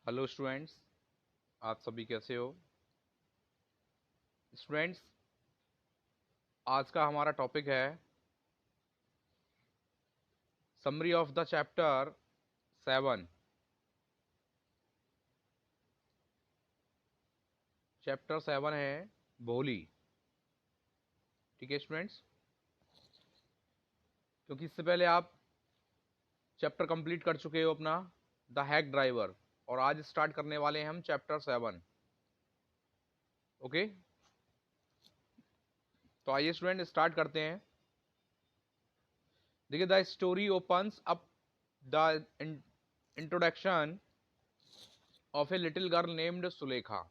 Hello students, आप सभी कैसे हो? स्टूडेंट्स, आज का हमारा टॉपिक है summary of the chapter 7। Chapter 7 है भोली। ठीक है स्टूडेंट्स, क्योंकि इससे पहले आप चैप्टर कंप्लीट कर चुके हो अपना द हैक ड्राइवर, और आज स्टार्ट करने वाले हैं हम चैप्टर 7। ओके, तो आइए स्टूडेंट स्टार्ट करते हैं। देखिए, the story opens up the introduction of a little girl named Sulekha.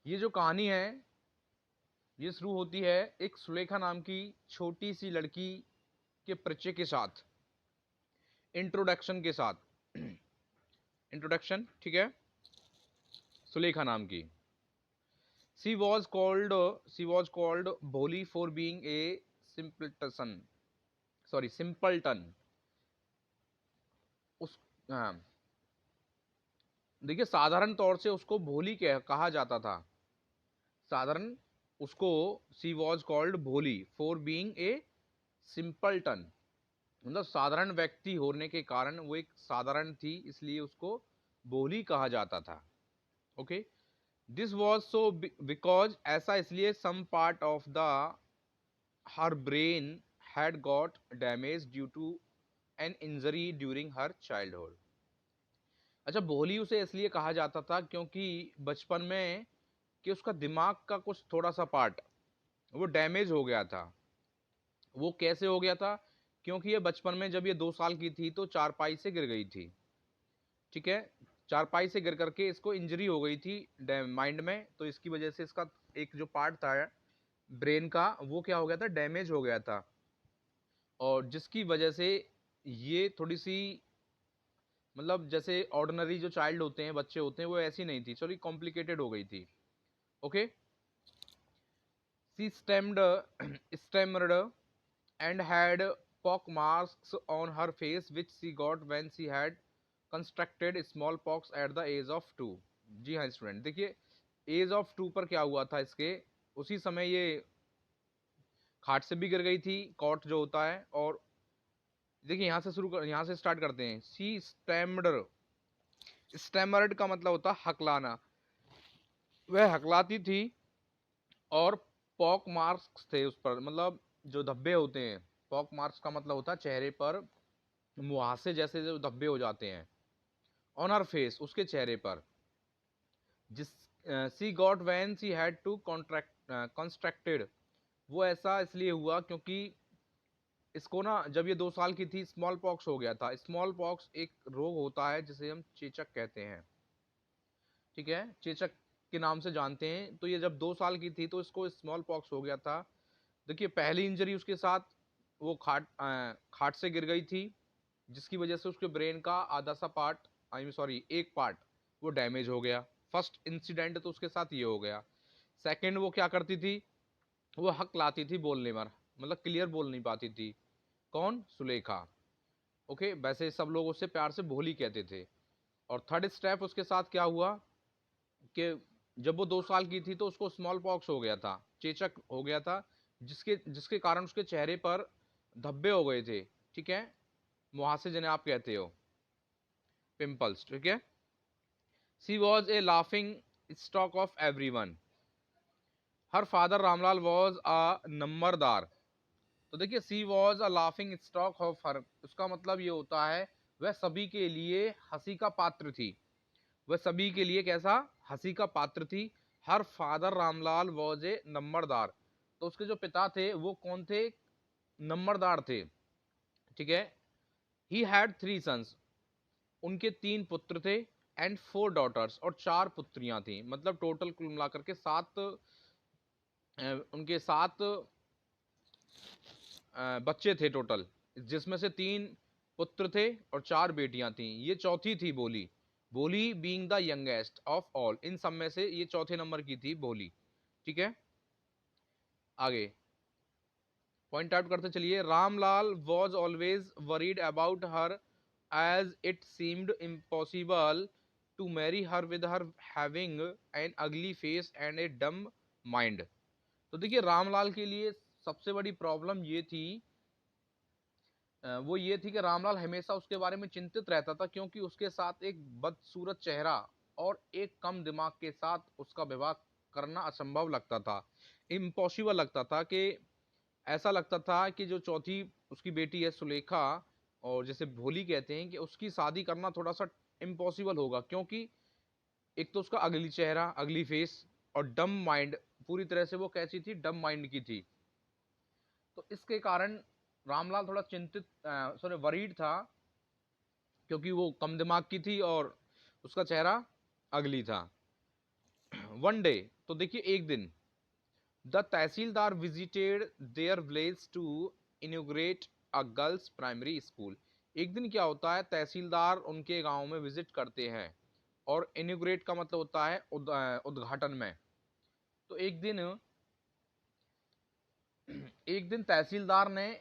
ये जो कहानी है ये शुरू होती है एक सुलेखा नाम की छोटी सी लड़की के परिचय के साथ, इंट्रोडक्शन के साथ। इंट्रोडक्शन, ठीक है, सुलेखा नाम की। सी वॉज कॉल्ड भोली फॉर बीइंग ए सिंपल्टन, सॉरी सिंपल्टन। उस हाँ, देखिए साधारण तौर से उसको भोली कहा जाता था। साधारण उसको सी वॉज कॉल्ड भोली फॉर बीइंग ए सिंपल्टन, मतलब साधारण व्यक्ति होने के कारण वो एक साधारण थी, इसलिए उसको भोली कहा जाता था। Okay, this was so because, ऐसा इसलिए some part of the her brain had got damage due to an injury during her childhood. अच्छा, भोली उसे इसलिए कहा जाता था क्योंकि बचपन में कि उसका दिमाग का कुछ थोड़ा सा पार्ट वो डैमेज हो गया था। वो कैसे हो गया था? क्योंकि ये बचपन में जब ये 2 साल की थी तो चारपाई से गिर गई थी। ठीक है, चारपाई से गिर करके इसको इंजरी हो गई थी माइंड में, तो इसकी वजह से इसका एक जो पार्ट था ब्रेन का वो क्या हो गया था, डैमेज हो गया था। और जिसकी वजह से ये थोड़ी सी, मतलब जैसे ऑर्डिनरी जो चाइल्ड होते हैं, बच्चे होते हैं, वो ऐसी नहीं थी, थोड़ी कॉम्प्लिकेटेड हो गई थी। Okay, she stammered and had pock marks on her face which she got when she had constructed smallpox at the age of 2। जी हाँ स्टूडेंट, देखिए एज ऑफ 2 पर क्या हुआ था इसके, उसी समय ये खाट से भी गिर गई थी, कॉट जो होता है। और देखिए यहाँ से स्टार्ट करते हैं। सी स्टैमर्ड, स्टैमर्ड का मतलब होता है हकलाना, वह हकलाती थी। और पॉक मार्क्स थे उस पर, मतलब जो धब्बे होते हैं, पॉक मार्क्स का मतलब होता है चेहरे पर मुहासे जैसे जो धब्बे हो जाते हैं, ऑन हर फेस, उसके चेहरे पर। जिस she got when she had to contract constructed, वो ऐसा इसलिए हुआ क्योंकि इसको ना जब ये 2 साल की थी स्मॉल पॉक्स हो गया था। स्मॉल पॉक्स एक रोग होता है जिसे हम चेचक कहते हैं। ठीक है, चेचक के नाम से जानते हैं। तो ये जब 2 साल की थी तो इसको स्मॉल पॉक्स हो गया था। देखिए पहली इंजरी उसके साथ वो खाट से गिर गई थी, जिसकी वजह से उसके ब्रेन का आधा सा पार्ट, आई मीन सॉरी एक पार्ट, वो डैमेज हो गया। फर्स्ट इंसिडेंट तो उसके साथ ये हो गया। सेकंड, वो क्या करती थी, वो हक लाती थी बोलने में, मतलब क्लियर बोल नहीं पाती थी। कौन? सुलेखा। ओके, वैसे सब लोग उससे प्यार से भोली कहते थे। और थर्ड स्टेप उसके साथ क्या हुआ कि जब वो 2 साल की थी तो उसको स्मॉल पॉक्स हो गया था, चेचक हो गया था, जिसके जिसके कारण उसके चेहरे पर धब्बे हो गए थे। ठीक है, मुहासे जिन्हें आप कहते हो, पिंपल्स। ठीक है, she was a laughing stock of everyone. Her father Ramlal was a नंबरदार। तो देखिए she was a laughing stock of her, उसका मतलब ये होता है वह सभी के लिए हंसी का पात्र थी। वह सभी के लिए कैसा? हंसी का पात्र थी। Her father Ramlal was a नंबरदार, तो उसके जो पिता थे वो कौन थे? नंबरदार थे। ठीक है, ही हैड 3 सन्स, उनके 3 पुत्र थे। एंड 4 डॉटर्स, और 4 पुत्रियां थी। मतलब टोटल कुल मिलाकर के 7, उनके 7 बच्चे थे टोटल, जिसमें से 3 पुत्र थे और 4 बेटियां थी। ये चौथी थी Bholi. Bholi being the youngest of all, इन सब में से ये चौथे नंबर की थी भोली। ठीक है, आगे पॉइंट आउट करते चलिए। Ramlal was always worried about her age it seemed impossible to marry her with her having an ugly face and a dumb mind। तो देखिए रामलाल के लिए सबसे बड़ी प्रॉब्लम ये थी, वो ये थी कि रामलाल हमेशा उसके बारे में चिंतित रहता था, क्योंकि उसके साथ एक बदसूरत चेहरा और एक कम दिमाग के साथ उसका विवाह करना असंभव लगता था, इम्पॉसिबल लगता था। कि ऐसा लगता था कि जो चौथी उसकी बेटी है सुलेखा, और जैसे भोली कहते हैं, कि उसकी शादी करना थोड़ा सा इम्पॉसिबल होगा, क्योंकि एक तो उसका अगली चेहरा, अगली फेस, और डम माइंड, पूरी तरह से वो कैसी थी, डम माइंड की थी। तो इसके कारण रामलाल थोड़ा चिंतित, सॉरी वरीड था, क्योंकि वो कम दिमाग की थी और उसका चेहरा अगली था। वन डे, तो देखिए एक दिन, the tehsildar visited their village to inaugurate a girls primary school. एक दिन क्या होता है, तहसीलदार उनके गांव में विजिट करते हैं, और इनॉग्रेट का मतलब होता है उद्घाटन में। तो एक दिन तहसीलदार ने,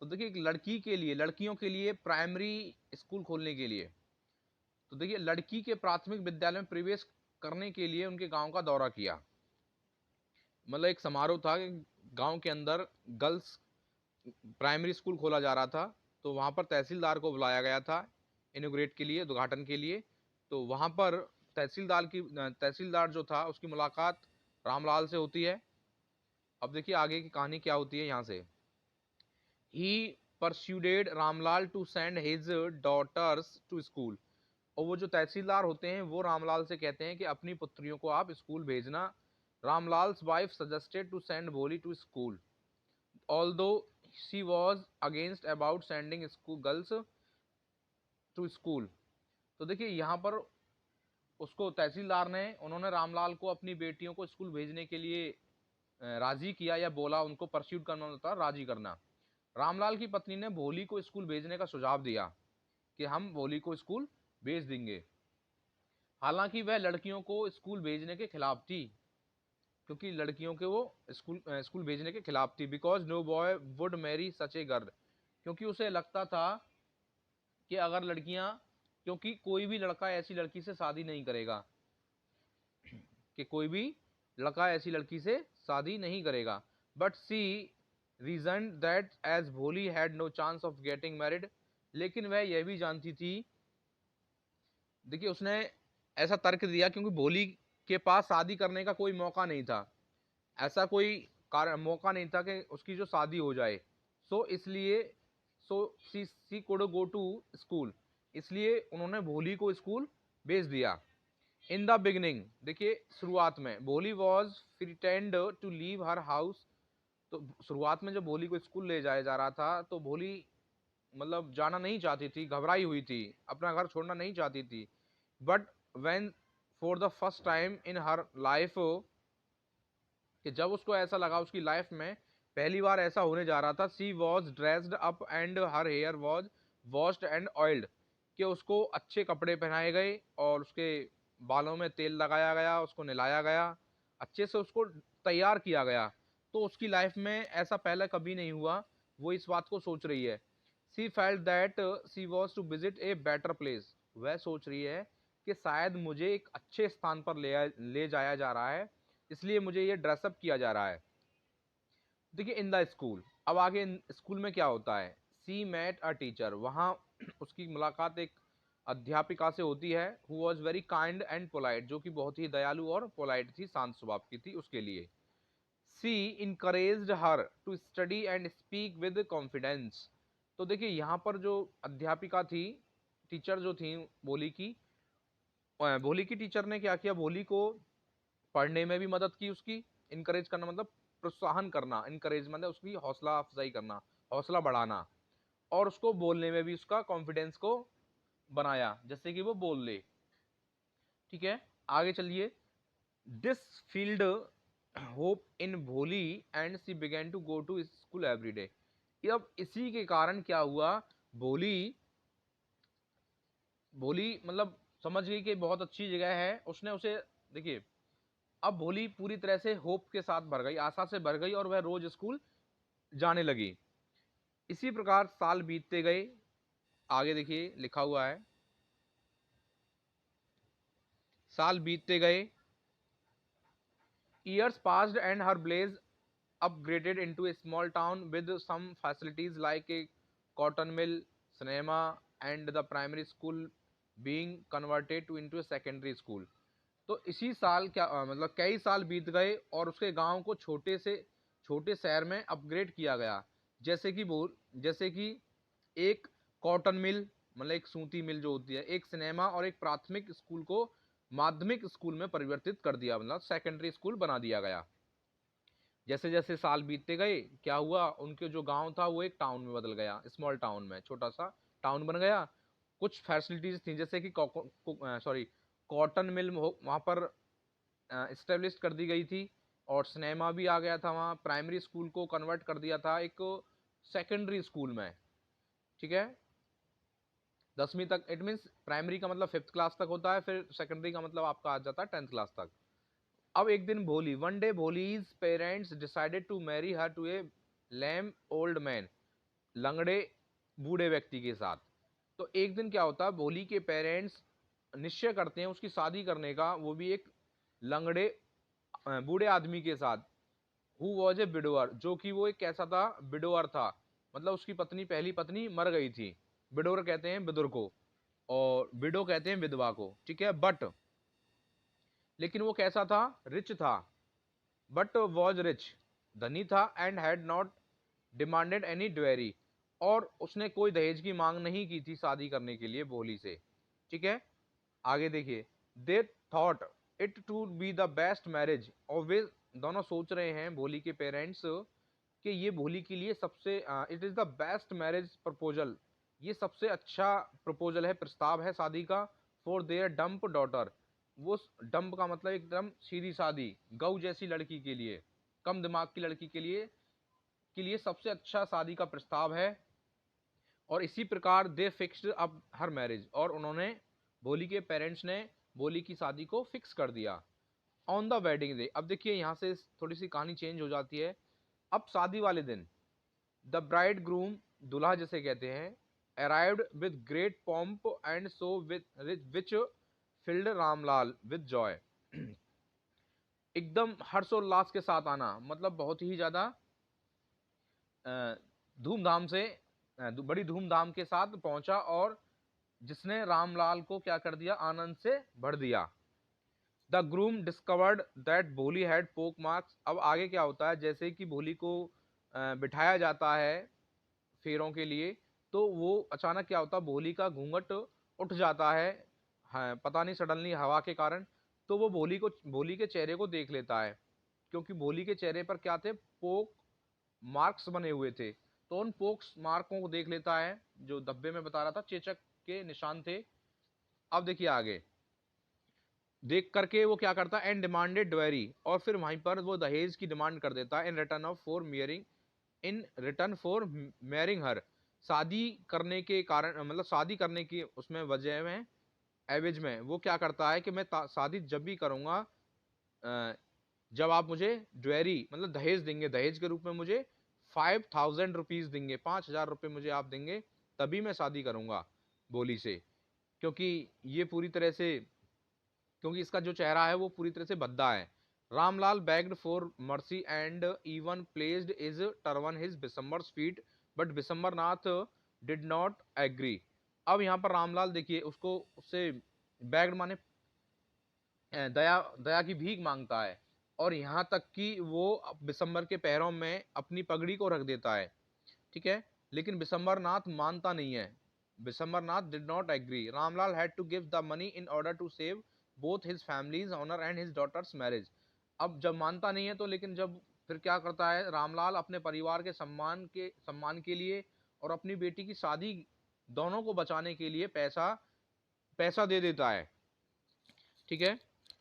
तो देखिए एक लड़की के लिए, लड़कियों के लिए प्राइमरी स्कूल खोलने के लिए, तो देखिए लड़की के प्राथमिक विद्यालय में प्रवेश करने के लिए उनके गांव का दौरा किया। मतलब एक समारोह था कि गांव के अंदर गर्ल्स प्राइमरी स्कूल खोला जा रहा था, तो वहां पर तहसीलदार को बुलाया गया था इनॉग्रेट के लिए, उद्घाटन के लिए। तो वहां पर तहसीलदार जो था उसकी मुलाकात रामलाल से होती है। अब देखिए आगे की कहानी क्या होती है यहाँ से। He persuaded Ramlal to send his daughters to school. और वो जो तहसीलदार होते हैं वो रामलाल से कहते हैं कि अपनी पुत्रियों को आप स्कूल भेजना। Ramlal's wife suggested to send Bholi to school, although she was against about sending school girls to school. तो देखिए यहाँ पर उसको तहसीलदार ने, उन्होंने रामलाल को अपनी बेटियों को स्कूल भेजने के लिए राजी किया, या बोला, उनको परस्यूट करना होता है, राजी करना। रामलाल की पत्नी ने भोली को स्कूल भेजने का सुझाव दिया कि हम भोली को स्कूल भेज देंगे। हालांकि वह लड़कियों को स्कूल भेजने के खिलाफ थी, क्योंकि लड़कियों के वो स्कूल भेजने के खिलाफ थी। Because no boy would marry such a girl, क्योंकि उसे लगता था कि अगर लड़कियां, क्योंकि कोई भी लड़का ऐसी लड़की से शादी नहीं करेगा, कि कोई भी लड़का ऐसी लड़की से शादी नहीं करेगा। But she reason that as Bholi had no chance of getting married. लेकिन वह यह भी जानती थी, देखिए उसने ऐसा तर्क दिया, क्योंकि भोली के पास शादी करने का कोई मौका नहीं था, ऐसा कोई कारण मौका नहीं था कि उसकी जो शादी हो जाए। इसलिए सी कुड गो टू स्कूल, इसलिए उन्होंने भोली को स्कूल भेज दिया। इन द बिगनिंग, देखिए शुरुआत में, Bholi was pretend to leave her house. तो शुरुआत में जब भोली को स्कूल ले जाया जा रहा था, तो भोली मतलब जाना नहीं चाहती थी, घबराई हुई थी, अपना घर छोड़ना नहीं चाहती थी। But when for the first time in her life, कि जब उसको ऐसा लगा उसकी लाइफ में पहली बार ऐसा होने जा रहा था, she was dressed up and her hair was washed and oiled, कि उसको अच्छे कपड़े पहनाए गए और उसके बालों में तेल लगाया गया, उसको नहलाया गया, अच्छे से उसको तैयार किया गया। तो उसकी लाइफ में ऐसा पहले कभी नहीं हुआ, वो इस बात को सोच रही है। She felt that she was to visit a better place, वह सोच रही है कि शायद मुझे एक अच्छे स्थान पर ले जाया जा रहा है, इसलिए मुझे ये ड्रेसअप किया जा रहा है। देखिए इन द स्कूल, अब आगे स्कूल में क्या होता है। सी मेट अ टीचर, वहाँ उसकी मुलाकात एक अध्यापिका से होती है, who was very kind and polite, जो कि बहुत ही दयालु और पोलाइट थी, शांत स्वभाव की थी उसके लिए। She encouraged her to study and speak with confidence. तो देखिए यहाँ पर जो अध्यापिका थी, टीचर जो थी भोली की टीचर ने क्या किया, भोली को पढ़ने में भी मदद की उसकी। इनकरेज करना मतलब प्रोत्साहन करना, इनकरेज मतलब उसकी हौसला अफजाई करना, हौसला बढ़ाना, और उसको बोलने में भी उसका कॉन्फिडेंस को बनाया, जैसे कि वो बोल ले। ठीक है, आगे चलिए। This field hope in Bholi and she began to go to school every day. अब इसी के कारण क्या हुआ, भोली भोली मतलब समझ गई कि बहुत अच्छी जगह है, उसने उसे, देखिए अब भोली पूरी तरह से होप के साथ भर गई, आशा से भर गई, और वह रोज स्कूल जाने लगी। इसी प्रकार साल बीतते गए। आगे देखिए लिखा हुआ है, साल बीतते गए, years passed and her blaze upgraded into a small town with some facilities like a cotton mill, cinema and the primary school being converted to into a secondary school. तो इसी साल क्या मतलब कई साल बीत गए और उसके गांव को छोटे से छोटे शहर में अपग्रेड किया गया। जैसे कि एक कॉटन मिल, मतलब एक सूती मिल जो होती है, एक सिनेमा और एक प्राथमिक स्कूल को माध्यमिक स्कूल में परिवर्तित कर दिया, मतलब सेकेंडरी स्कूल बना दिया गया। जैसे जैसे साल बीतते गए क्या हुआ, उनके जो गांव था वो एक टाउन में बदल गया, स्मॉल टाउन में, छोटा सा टाउन बन गया। कुछ फैसिलिटीज थी जैसे कि कॉटन मिल वहां पर इस्टेब्लिश कर दी गई थी, और सिनेमा भी आ गया था वहाँ। प्राइमरी स्कूल को कन्वर्ट कर दिया था एक सेकेंडरी स्कूल में, ठीक है। 10वीं तक, इट मीन्स प्राइमरी का मतलब 5th क्लास तक होता है, फिर सेकेंडरी का मतलब आपका आ जाता है 10th क्लास तक। अब एक दिन Bholi, one day Bholi's parents decided to marry her to a lame old man, लंगड़े बूढ़े व्यक्ति के साथ। तो एक दिन क्या होता है, भोली के पेरेंट्स निश्चय करते हैं उसकी शादी करने का, वो भी एक लंगड़े बूढ़े आदमी के साथ। हु वॉज ए विडोअर, जो कि वो एक कैसा था, विडोअर था, मतलब उसकी पत्नी, पहली पत्नी मर गई थी। विडोअर कहते हैं विदुर को, और विडो कहते हैं विधवा को, ठीक है। बट लेकिन वो कैसा था, रिच था, बट वॉज रिच, धनी था, and had not demanded any dowry, और उसने कोई दहेज की मांग नहीं की थी शादी करने के लिए भोली से, ठीक है। आगे देखिए, they thought it to be the best marriage, और वे दोनों सोच रहे हैं, भोली के पेरेंट्स, कि ये भोली के लिए सबसे it is the best marriage proposal, ये सबसे अच्छा प्रपोजल है, प्रस्ताव है शादी का, फॉर देयर डम्प डॉटर, वो डम्प का मतलब एकदम सीधी सादी गऊ जैसी लड़की के लिए, कम दिमाग की लड़की के लिए सबसे अच्छा शादी का प्रस्ताव है। और इसी प्रकार दे फिक्स्ड अप हर मैरिज, और उन्होंने, भोली के पेरेंट्स ने भोली की शादी को फिक्स कर दिया। ऑन द वेडिंग डे, अब देखिए यहाँ से थोड़ी सी कहानी चेंज हो जाती है। अब शादी वाले दिन द ब्राइड ग्रूम, दुल्हा जिसे कहते हैं, arrived with great pomp and so which filled Ramlal with joy. एकदम हर्षोल्लास के साथ आना, मतलब बहुत ही ज्यादा धूमधाम से, बड़ी धूमधाम के साथ पहुंचा, और जिसने रामलाल को क्या कर दिया, आनंद से भर दिया। द ग्रूम डिस्कवर्ड दैट भोली हैड पोक मार्क्स, अब आगे क्या होता है, जैसे कि भोली को बिठाया जाता है फेरों के लिए, तो वो अचानक क्या होता है, भोली का घूंघट उठ जाता है, हाँ, पता नहीं सडनली हवा के कारण। तो वो भोली के चेहरे को देख लेता है, क्योंकि भोली के चेहरे पर क्या थे, पोक मार्क्स बने हुए थे। तो उन पोक्स मार्कों को देख लेता है, जो धब्बे में बता रहा था, चेचक के निशान थे। अब देखिए आगे, देख करके वो क्या करता है, एंड डिमांडेड ड्वेरी, और फिर वहीं पर वो दहेज की डिमांड कर देता है, इन रिटर्न फॉर मैरिंग हर, शादी करने के कारण, मतलब शादी करने की उसमें वजह में, एवज में वो क्या करता है कि मैं शादी जब भी करूंगा, जब आप मुझे ड्वेरी मतलब दहेज देंगे, दहेज के रूप में मुझे 5000 रुपीज देंगे, 5000 रुपये मुझे आप देंगे, तभी मैं शादी करूंगा बोली से। क्योंकि ये पूरी तरह से, क्योंकि इसका जो चेहरा है वो पूरी तरह से भद्दा है। Ramlal begged for mercy and even placed is turban his Bishamber feet, but Bishamber Nath did not agree. अब यहाँ पर रामलाल देखिए, उसको उससे बैग्ड माने दया दया की भीख मांगता है, और यहाँ तक कि वो बिसम्बर के पैरों में अपनी पगड़ी को रख देता है, ठीक है। लेकिन बिसम्बर नाथ मानता नहीं है, Bishamber Nath did not agree. Ramlal had to give the money in order to save both his families honour and his daughters marriage. अब जब मानता नहीं है तो, लेकिन जब फिर क्या करता है रामलाल, अपने परिवार के सम्मान के लिए और अपनी बेटी की शादी, दोनों को बचाने के लिए पैसा पैसा दे देता है, ठीक है।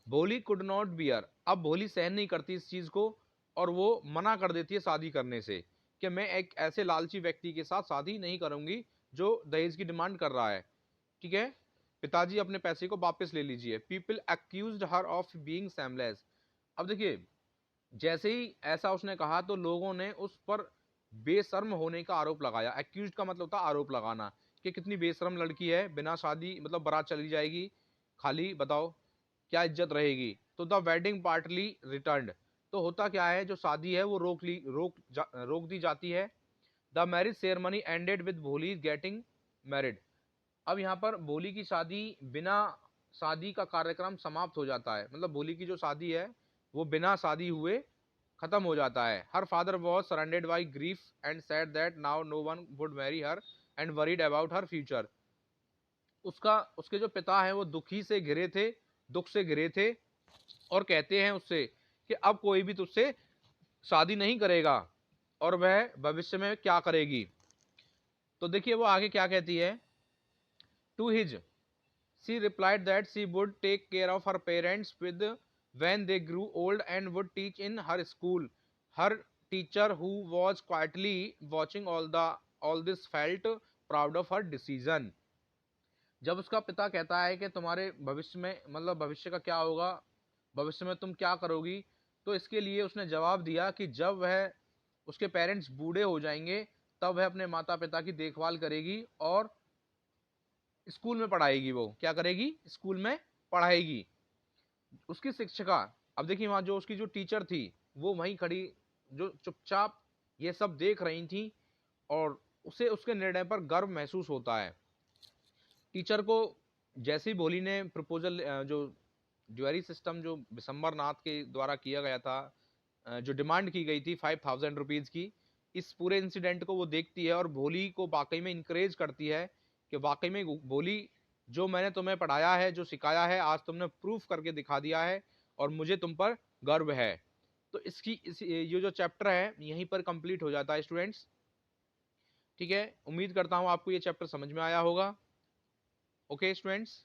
भोली कुड नॉट बियर, अब भोली सहन नहीं करती इस चीज को, और वो मना कर देती है शादी करने से, कि मैं एक ऐसे लालची व्यक्ति के साथ शादी नहीं करूंगी जो दहेज की डिमांड कर रहा है, ठीक है। पिताजी अपने पैसे को वापस ले लीजिए। People accused her of being seamless, अब देखिए, जैसे ही ऐसा उसने कहा तो लोगों ने उस पर बेशर्म होने का आरोप लगाया। एक्यूज का मतलब होता है आरोप लगाना, कि कितनी बेशर्म लड़की है, बिना शादी मतलब बारात चली जाएगी खाली, बताओ क्या इज्जत रहेगी। तो द वेडिंग पार्टली रिटर्न्ड, तो होता क्या है, जो शादी है वो रोक दी जाती है। The marriage ceremony ended with भोली गेटिंग मैरिड, अब यहाँ पर भोली की शादी बिना शादी का कार्यक्रम समाप्त हो जाता है, मतलब भोली की जो शादी है वो बिना शादी हुए खत्म हो जाता है। Her father was surrounded by grief and said that now no one would marry her and worried about her future, उसके जो पिता हैं वो दुखी से घिरे थे, दुख से घिरे थे, और कहते हैं उससे कि अब कोई भी तुझसे शादी नहीं करेगा और वह भविष्य में क्या करेगी। तो देखिए वो आगे क्या कहती है, to his she replied that she would take care of her parents with when they grew old and would teach in her school. Her teacher, who was quietly watching all this, felt proud of her decision. जब उसका पिता कहता है कि तुम्हारे भविष्य में, मतलब भविष्य का क्या होगा, भविष्य में तुम क्या करोगी, तो इसके लिए उसने जवाब दिया कि जब वह, उसके पेरेंट्स बूढ़े हो जाएंगे तब वह अपने माता पिता की देखभाल करेगी और स्कूल में पढ़ाएगी। वो क्या करेगी, स्कूल में पढ़ाएगी। उसकी शिक्षिका, अब देखिए वहां जो उसकी जो टीचर थी वो वहीं खड़ी, जो चुपचाप ये सब देख रही थी, और उसे उसके निर्णय पर गर्व महसूस होता है। टीचर को जैसे ही भोली ने प्रपोजल, जो ड्यूअरी सिस्टम जो बिशंबर नाथ के द्वारा किया गया था, जो डिमांड की गई थी 5000 रुपीज की, इस पूरे इंसिडेंट को वो देखती है और भोली को वाकई में इंकरेज करती है कि वाकई में भोली, जो मैंने तुम्हें पढ़ाया है, जो सिखाया है, आज तुमने प्रूफ करके दिखा दिया है और मुझे तुम पर गर्व है। तो ये जो चैप्टर है यहीं पर कंप्लीट हो जाता है स्टूडेंट्स। ठीक है, उम्मीद करता हूं आपको ये चैप्टर समझ में आया होगा। Okay students.